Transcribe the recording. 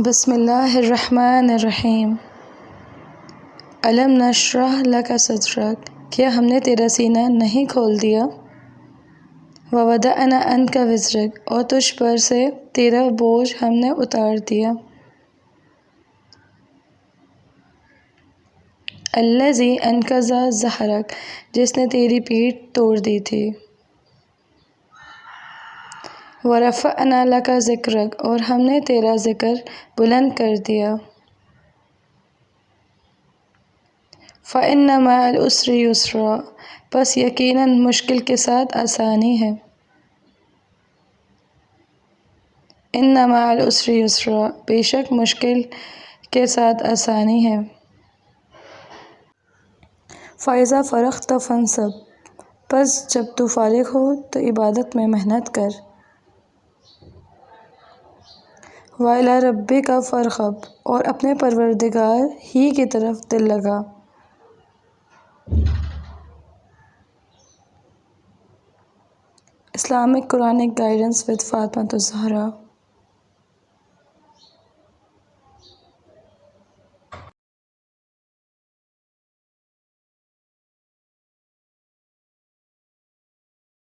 بسم اللہ الرحمن الرحیم۔ الم نشرح لک صدرک، کیا ہم نے تیرا سینہ نہیں کھول دیا؟ ووضعنا عنک وزرک، اور تجھ پر سے تیرا بوجھ ہم نے اتار دیا۔ الذی انقض ظہرک، جس نے تیری پیٹھ توڑ دی تھی۔ ورفعنا لک ذکرک، اور ہم نے تیرا ذکر بلند کر دیا۔ فإن مع العسر یسرا، پس یقیناً مشکل کے ساتھ آسانی ہے۔ ان مع العسر یسرا، بے شک مشکل کے ساتھ آسانی ہے۔ فإذا فرغت فانصب، پس جب تو فارغ ہو تو عبادت میں محنت کر۔ وإلی ربک فارغب، اور اپنے پروردگار ہی کی طرف دل لگا۔ Islamic Quranic Guidance with Fatimah Zahra